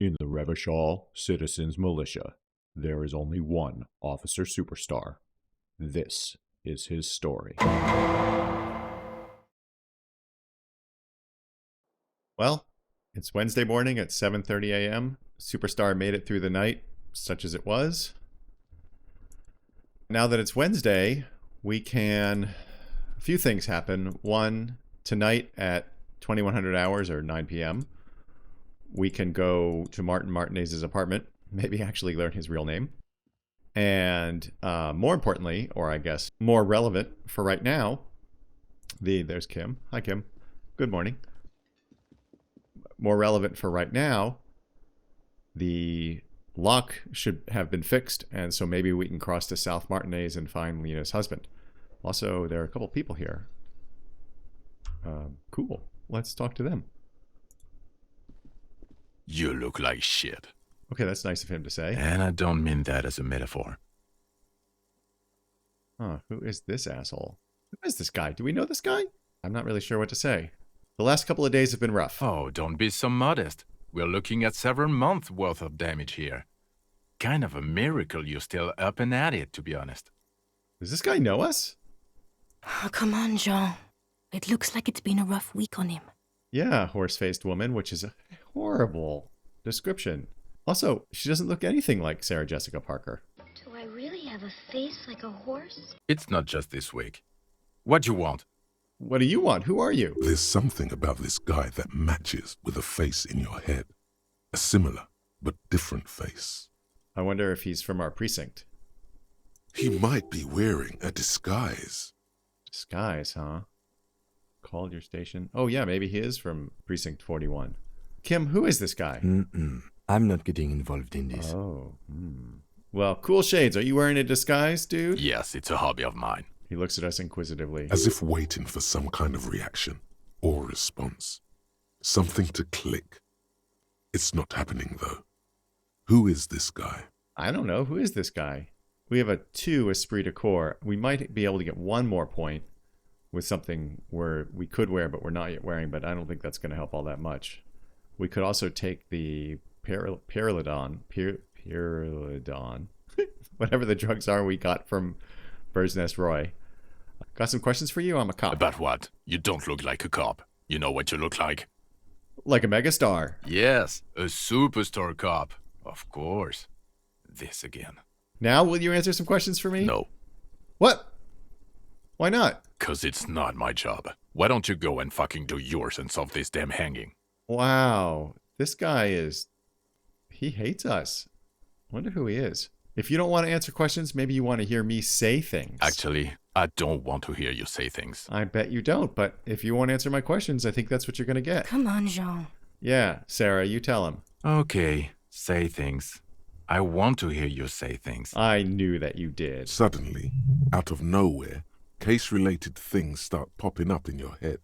In the Revachol Citizens Militia, there is only one officer superstar. This is his story. Well, it's Wednesday morning at 7:30 a.m. Superstar made it through the night, such as it was. Now that it's Wednesday, a few things happen. One, tonight at 2100 hours or 9 p.m., we can go to Martin Martinez's apartment, maybe actually learn his real name. And more importantly, or I guess more relevant for right now, there's Kim. Hi, Kim. Good morning. More relevant for right now, the lock should have been fixed, and so maybe we can cross to South Martinez and find Lena's husband. Also, there are a couple people here. Cool. Let's talk to them. You look like shit. Okay, that's nice of him to say. And I don't mean that as a metaphor. Huh, who is this asshole? Who is this guy? Do we know this guy? I'm not really sure what to say. The last couple of days have been rough. Oh, don't be so modest. We're looking at several months worth of damage here. Kind of a miracle you're still up and at it, to be honest. Does this guy know us? Oh, come on, Jean. It looks like it's been a rough week on him. Yeah, horse-faced woman, which is a horrible description. Also, she doesn't look anything like Sarah Jessica Parker. Do I really have a face like a horse? It's not just this week. What you want? What do you want? Who are you? There's something about this guy that matches with a face in your head. A similar but different face. I wonder if he's from our precinct. He might be wearing a disguise. Disguise, huh? Called your station. Oh, yeah, maybe he is from Precinct 41. Kim, who is this guy? I'm not getting involved in this. Oh, Well, cool shades. Are you wearing a disguise, dude? Yes, it's a hobby of mine. He looks at us inquisitively. As if waiting for some kind of reaction or response. Something to click. It's not happening, though. Who is this guy? I don't know. Who is this guy? We have a 2 esprit de corps. We might be able to get one more point with something where we could wear, but we're not yet wearing, but I don't think that's going to help all that much. We could also take the Pyrilodon, whatever the drugs are we got from Bird's Nest Roy. Got some questions for you? I'm a cop. About what? You don't look like a cop. You know what you look like? Like a megastar. Yes, a superstar cop. Of course. This again. Now, will you answer some questions for me? No. What? Why not? 'Cause it's not my job. Why don't you go and fucking do yours and solve this damn hanging? Wow. This guy he hates us. Wonder who he is. If you don't want to answer questions, maybe you want to hear me say things. Actually, I don't want to hear you say things. I bet you don't, but if you won't answer my questions, I think that's what you're going to get. Come on, Jean. Yeah, Sarah, you tell him. Okay, say things. I want to hear you say things. I knew that you did. Suddenly, out of nowhere, case-related things start popping up in your head.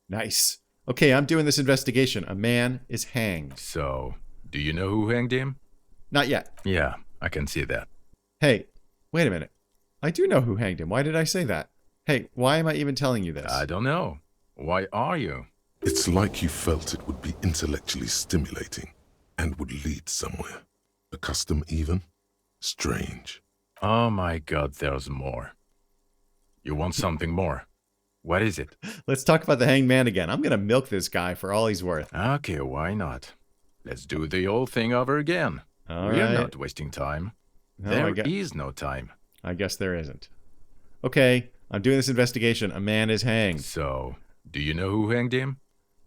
Nice. Okay, I'm doing this investigation. A man is hanged. So, do you know who hanged him? Not yet. Yeah, I can see that. Hey, wait a minute. I do know who hanged him. Why did I say that? Hey, why am I even telling you this? I don't know. Why are you? It's like you felt it would be intellectually stimulating and would lead somewhere. A custom even? Strange. Oh my god, there's more. You want something more? What is it? Let's talk about the hanged man again. I'm going to milk this guy for all he's worth. Okay, why not? Let's do the old thing over again. All We're right. not wasting time. No, There is no time. I guess there isn't. Okay, I'm doing this investigation. A man is hanged. So, do you know who hanged him?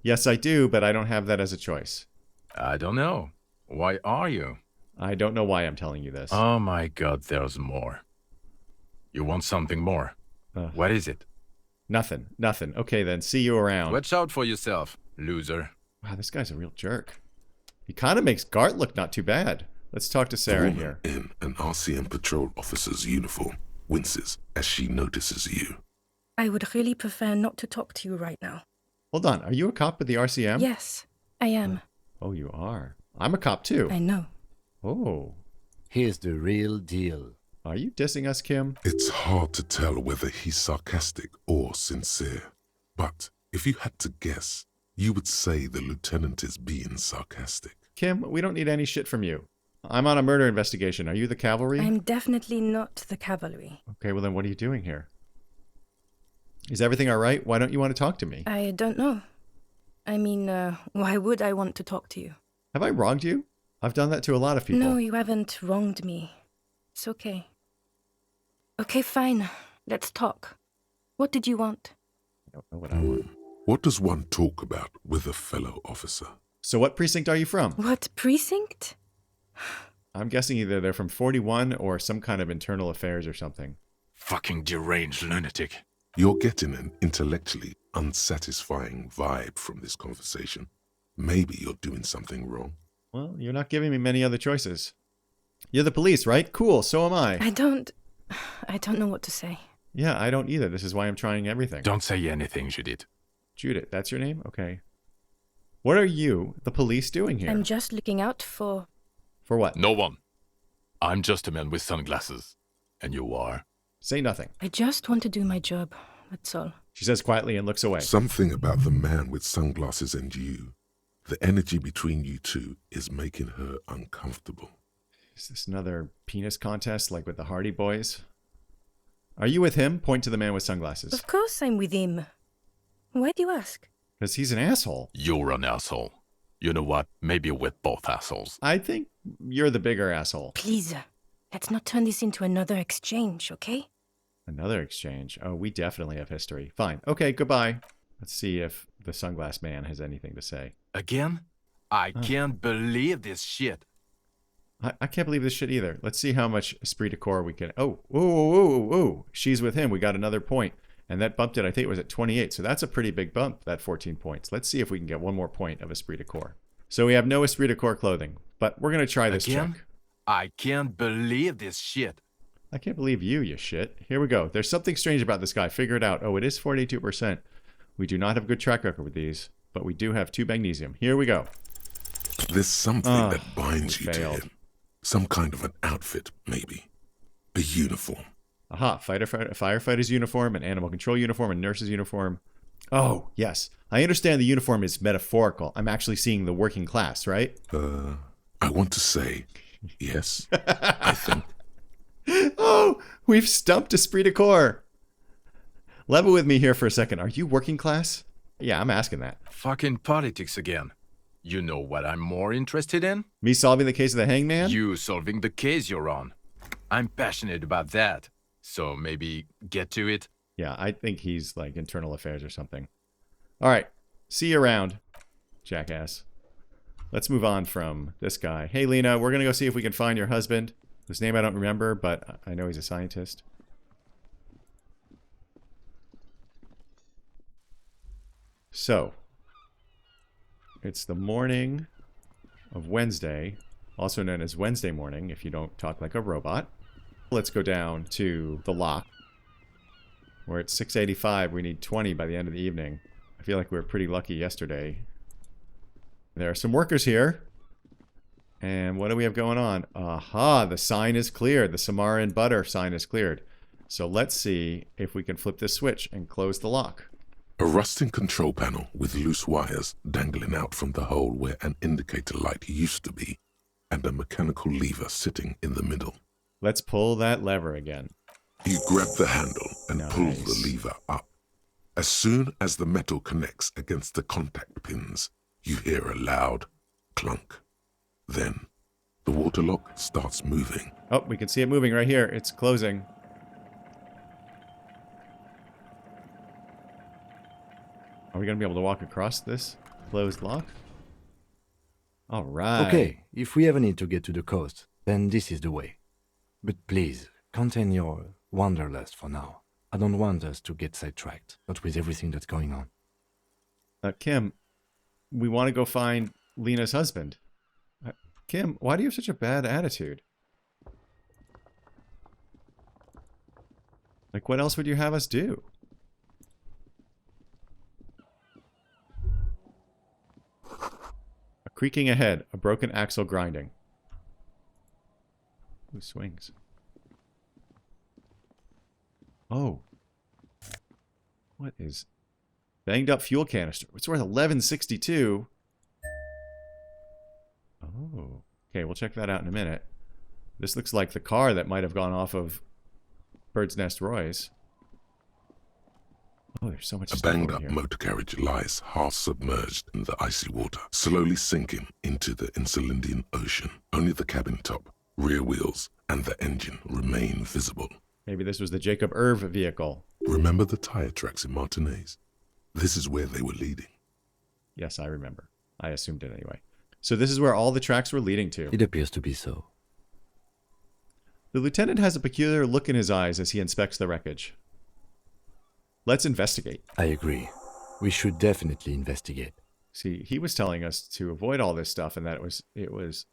Yes, I do, but I don't have that as a choice. I don't know. Why are you? I don't know why I'm telling you this. Oh my god, there's more. You want something more? What is it? Nothing. Okay, then see you around. Watch out for yourself, loser. Wow, this guy's a real jerk. He kind of makes Gart look not too bad. Let's talk to The Sarah woman here. in an RCM patrol officer's uniform winces as she notices you. I would really prefer not to talk to you right now. Hold on, are you a cop with the RCM? Yes, I am. Oh, you are. I'm a cop too. I know. Oh, Here's the real deal. are you dissing us, Kim? It's hard to tell whether he's sarcastic or sincere. But if you had to guess, you would say the lieutenant is being sarcastic. Kim, we don't need any shit from you. I'm on a murder investigation. Are you the cavalry? I'm definitely not the cavalry. Okay, well then what are you doing here? Is everything all right? Why don't you want to talk to me? I don't know. I mean, why would I want to talk to you? Have I wronged you? I've done that to a lot of people. No, you haven't wronged me. It's okay. Okay, fine. Let's talk. What did you want? I don't know what I want. What does one talk about with a fellow officer? So what precinct are you from? What precinct? I'm guessing either they're from 41 or some kind of internal affairs or something. Fucking deranged lunatic. You're getting an intellectually unsatisfying vibe from this conversation. Maybe you're doing something wrong. Well, you're not giving me many other choices. You're the police, right? Cool, so am I. I don't know what to say. Yeah, I don't either. This is why I'm trying everything. Don't say anything, Judith. Judith, that's your name? Okay. What are you, the police, doing here? I'm just looking out for... For what? No one. I'm just a man with sunglasses. And you are? Say nothing. I just want to do my job. That's all. She says quietly and looks away. Something about the man with sunglasses and you, the energy between you two, is making her uncomfortable. Is this another penis contest like with the Hardy Boys? Are you with him? Point to the man with sunglasses. Of course I'm with him. Why do you ask? Because he's an asshole. You're an asshole. You know what? Maybe you're with both assholes. I think you're the bigger asshole. Please, let's not turn this into another exchange, okay? Another exchange. Oh, we definitely have history. Fine. Okay, goodbye. Let's see if the sunglass man has anything to say. Again? I can't believe this shit. I can't believe this shit either. Let's see how much esprit de corps we can... Oh, ooh. She's with him. We got another point. And that bumped it, I think it was at 28. So that's a pretty big bump, that 14 points. Let's see if we can get one more point of esprit de corps. So we have no esprit de corps clothing, but we're going to try this Again? check. I can't believe this shit. I can't believe you shit. Here we go. There's something strange about this guy. Figure it out. Oh, it is 42%. We do not have a good track record with these, but we do have 2 magnesium. Here we go. There's something that binds you to failed. him. Some kind of an outfit, maybe. A uniform. Aha, firefighter's uniform, an animal control uniform, a nurse's uniform. Oh, yes. I understand the uniform is metaphorical. I'm actually seeing the working class, right? I want to say yes, I think. Oh, we've stumped esprit de corps. Level with me here for a second. Are you working class? Yeah, I'm asking that. Fucking politics again. You know what I'm more interested in? Me solving the case of the hangman? You solving the case you're on. I'm passionate about that. So maybe get to it. Yeah, I think he's like internal affairs or something. All right. See you around, jackass. Let's move on from this guy. Hey, Lena, we're going to go see if we can find your husband. His name I don't remember, but I know he's a scientist. So, it's the morning of Wednesday, also known as Wednesday morning if you don't talk like a robot. Let's go down to the lock. We're at 685. We need 20 by the end of the evening. I feel like we were pretty lucky yesterday. There are some workers here. And what do we have going on? Aha, the sign is cleared. The Samara and Butter sign is cleared. So let's see if we can flip this switch and close the lock. A rusting control panel with loose wires dangling out from the hole where an indicator light used to be, and a mechanical lever sitting in the middle. Let's pull that lever again. You grab the handle and pull Nice. the lever up. As soon as the metal connects against the contact pins, you hear a loud clunk. Then, the water lock starts moving. Oh, we can see it moving right here. It's closing. Are we going to be able to walk across this closed lock? All right. Okay, if we ever need to get to the coast, then this is the way. But please, contain your wanderlust for now. I don't want us to get sidetracked, not with everything that's going on. Kim, we want to go find Lena's husband. Kim, why do you have such a bad attitude? Like, what else would you have us do? A creaking ahead, a broken axle grinding. Who swings? Oh. What is... Banged up fuel canister. It's worth $11.62. Oh. Okay, we'll check that out in a minute. This looks like the car that might have gone off of Bird's Nest Roy's. Oh, there's so much A stuff over banged-up here. motor carriage lies half submerged in the icy water, slowly sinking into the Insulindian Ocean. Only the cabin top, rear wheels, and the engine remain visible. Maybe this was the Jacob Irv vehicle. Remember the tire tracks in Martinez? This is where they were leading. Yes, I remember. I assumed it anyway. So this is where all the tracks were leading to. It appears to be so. The lieutenant has a peculiar look in his eyes as he inspects the wreckage. Let's investigate. I agree. We should definitely investigate. See, he was telling us to avoid all this stuff and that it was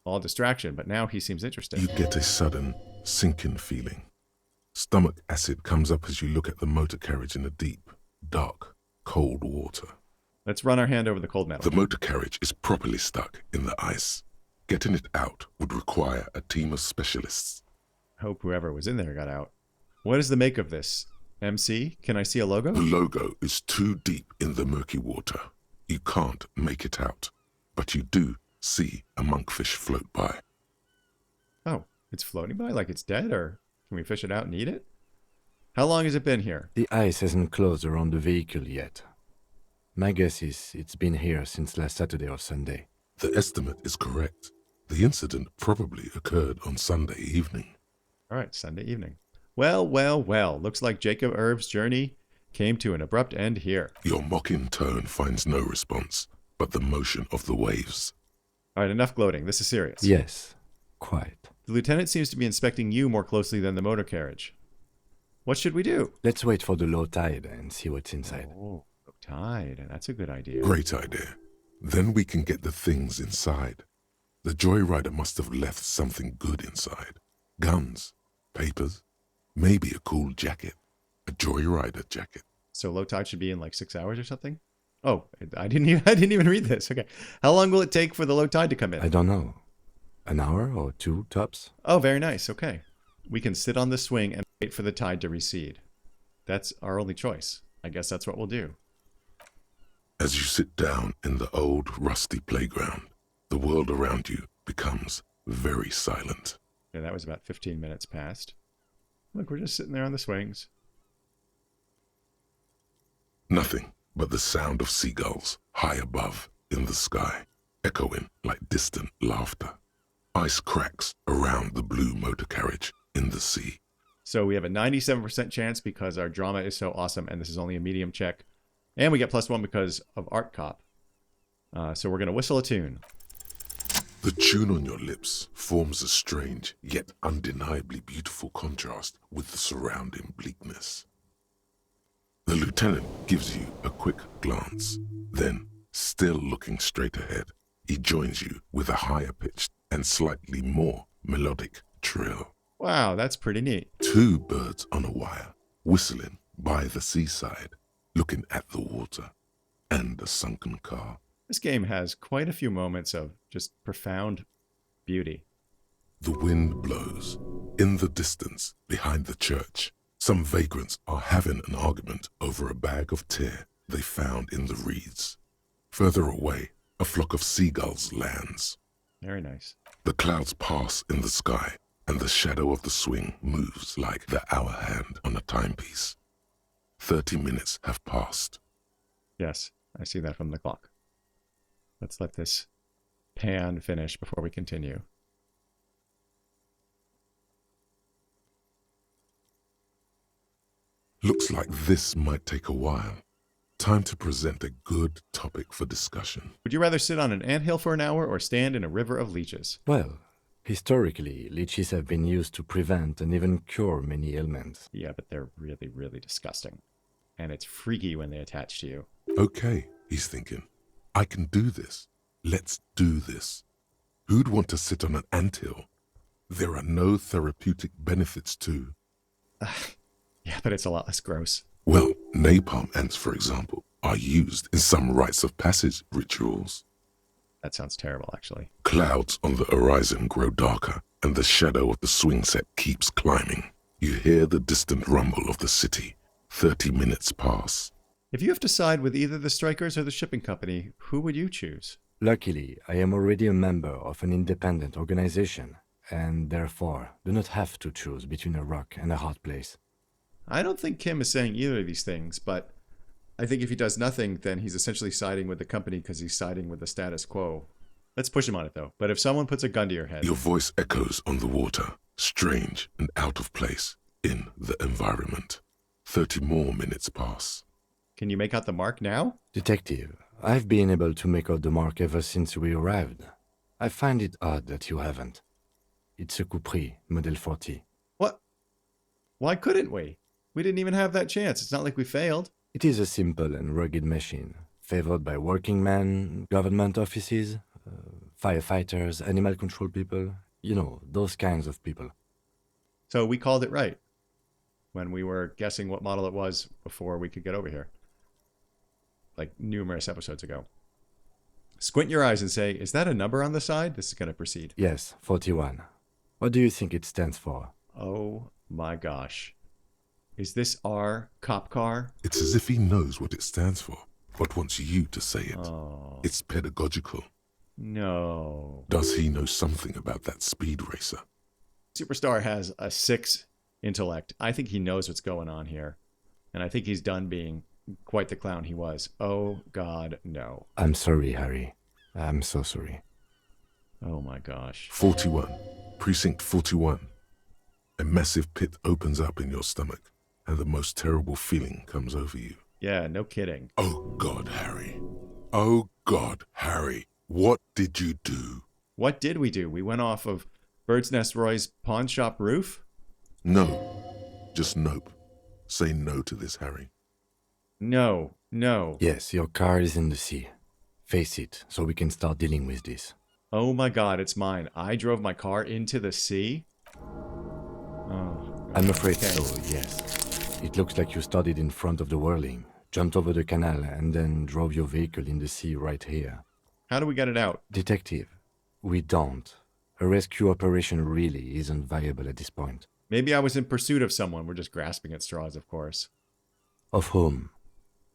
all distraction, but now he seems interested. You get a sudden sinking feeling. Stomach acid comes up as you look at the motor carriage in the deep, dark, cold water. Let's run our hand over the cold metal. The motor carriage is properly stuck in the ice. Getting it out would require a team of specialists. Hope whoever was in there got out. What is the make of this? MC? Can I see a logo? The logo is too deep in the murky water. You can't make it out, but you do see a monkfish float by. Oh, it's floating by like it's dead, or can we fish it out and eat it? How long has it been here? The ice hasn't closed around the vehicle yet. My guess is it's been here since last Saturday or Sunday. The estimate is correct. The incident probably occurred on Sunday evening. All right, Sunday evening. Well, well, well. Looks like Jacob Irv's journey came to an abrupt end here. Your mocking tone finds no response, but the motion of the waves. All right, enough gloating. This is serious. Yes, quite. The lieutenant seems to be inspecting you more closely than the motor carriage. What should we do? Let's wait for the low tide and see what's inside. Oh, tide. That's a good idea. Great idea. Then we can get the things inside. The joyrider must have left something good inside. Guns, papers, maybe a cool jacket. A joyrider jacket. So low tide should be in like 6 hours or something? Oh, I didn't even read this. Okay. How long will it take for the low tide to come in? I don't know. An hour or two, tops? Oh, very nice. Okay. We can sit on the swing and wait for the tide to recede. That's our only choice. I guess that's what we'll do. As you sit down in the old rusty playground, the world around you becomes very silent. Yeah, that was about 15 minutes past. Look, we're just sitting there on the swings. Nothing but the sound of seagulls high above in the sky, echoing like distant laughter. Ice cracks around the blue motor carriage in the sea. So we have a 97% chance because our drama is so awesome, and this is only a medium check. And we get +1 because of Art Cop. So we're going to whistle a tune. The tune on your lips forms a strange yet undeniably beautiful contrast with the surrounding bleakness. The lieutenant gives you a quick glance. Then, still looking straight ahead, he joins you with a higher pitched and slightly more melodic trill. Wow, that's pretty neat. Two birds on a wire, whistling by the seaside, looking at the water and a sunken car. This game has quite a few moments of just profound beauty. The wind blows. In the distance, behind the church, some vagrants are having an argument over a bag of tear they found in the reeds. Further away, a flock of seagulls lands. Very nice. The clouds pass in the sky, and the shadow of the swing moves like the hour hand on a timepiece. 30 minutes have passed. Yes, I see that from the clock. Let's let this pan finish before we continue. Looks like this might take a while. Time to present a good topic for discussion. Would you rather sit on an anthill for an hour or stand in a river of leeches? Well, historically, leeches have been used to prevent and even cure many ailments. Yeah, but they're really, really disgusting. And it's freaky when they attach to you. Okay, he's thinking. I can do this. Let's do this. Who'd want to sit on an anthill? There are no therapeutic benefits to... Yeah, but it's a lot less gross. Well, napalm ants, for example, are used in some rites of passage rituals. That sounds terrible, actually. Clouds on the horizon grow darker, and the shadow of the swing set keeps climbing. You hear the distant rumble of the city. 30 minutes pass. If you have to side with either the strikers or the shipping company, who would you choose? Luckily, I am already a member of an independent organization, and therefore do not have to choose between a rock and a hard place. I don't think Kim is saying either of these things, but I think if he does nothing, then he's essentially siding with the company because he's siding with the status quo. Let's push him on it, though. But if someone puts a gun to your head... Your voice echoes on the water, strange and out of place in the environment. 30 more minutes pass. Can you make out the mark now? Detective, I've been able to make out the mark ever since we arrived. I find it odd that you haven't. It's a Coupris, Model 40. What? Why couldn't we? We didn't even have that chance. It's not like we failed. It is a simple and rugged machine, favored by working men, government offices, firefighters, animal control people, you know, those kinds of people. So we called it right when we were guessing what model it was before we could get over here. Like numerous episodes ago. Squint your eyes and say, is that a number on the side? This is going to proceed. Yes, 41. What do you think it stands for? Oh my gosh. Is this our cop car? It's as if he knows what it stands for, but wants you to say it. Oh, It's pedagogical. no. Does he know something about that speed racer? Superstar has a 6 intellect. I think he knows what's going on here. And I think he's done being quite the clown he was. Oh, God, no. I'm sorry, Harry. I'm so sorry. Oh, my gosh. 41. Precinct 41. A massive pit opens up in your stomach, and the most terrible feeling comes over you. Yeah, no kidding. Oh, God, Harry. Oh, God, Harry. What did you do? What did we do? We went off of Bird's Nest Roy's pawn shop roof? No. Just nope. Say no to this, Harry. No, no. Yes, your car is in the sea. Face it, so we can start dealing with this. Oh my God, it's mine. I drove my car into the sea? Oh, I'm afraid okay. so, yes. It looks like you started in front of the Whirling, jumped over the canal, and then drove your vehicle in the sea right here. How do we get it out? Detective, we don't. A rescue operation really isn't viable at this point. Maybe I was in pursuit of someone. We're just grasping at straws, of course. Of whom?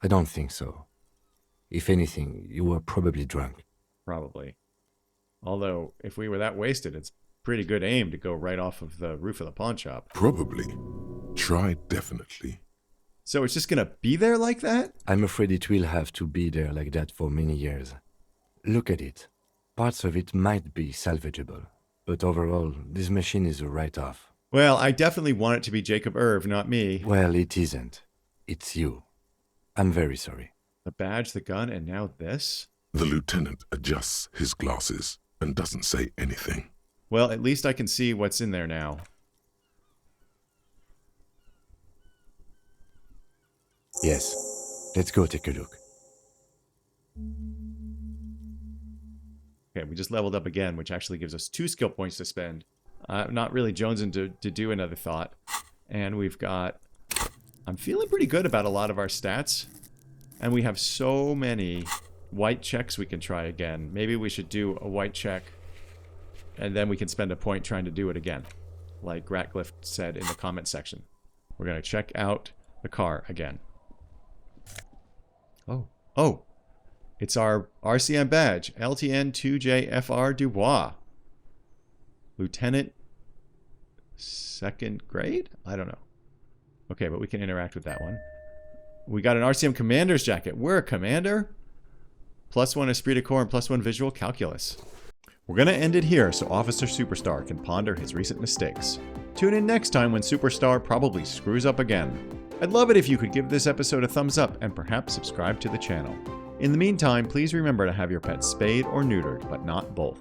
I don't think so. If anything, you were probably drunk. Probably. Although, if we were that wasted, it's pretty good aim to go right off of the roof of the pawn shop. Probably. Try definitely. So it's just gonna be there like that? I'm afraid it will have to be there like that for many years. Look at it. Parts of it might be salvageable, but overall, this machine is a write-off. Well, I definitely want it to be Jacob Irv, not me. Well, it isn't. It's you. I'm very sorry. The badge, the gun, and now this? The lieutenant adjusts his glasses and doesn't say anything. Well, at least I can see what's in there now. Yes. Let's go take a look. Okay, we just leveled up again, which actually gives us 2 skill points to spend. Not really jonesing to do another thought. And we've got... I'm feeling pretty good about a lot of our stats. And we have so many white checks we can try again. Maybe we should do a white check, and then we can spend a point trying to do it again. Like Ratcliffe said in the comment section. We're going to check out the car again. Oh. It's our RCM badge. LTN 2JFR Dubois. Lieutenant 2nd grade? I don't know. Okay, but we can interact with that one. We got an RCM commander's jacket. We're a commander. +1 esprit de corps and +1 visual calculus. We're going to end it here so Officer Superstar can ponder his recent mistakes. Tune in next time when Superstar probably screws up again. I'd love it if you could give this episode a thumbs up and perhaps subscribe to the channel. In the meantime, please remember to have your pets spayed or neutered, but not both.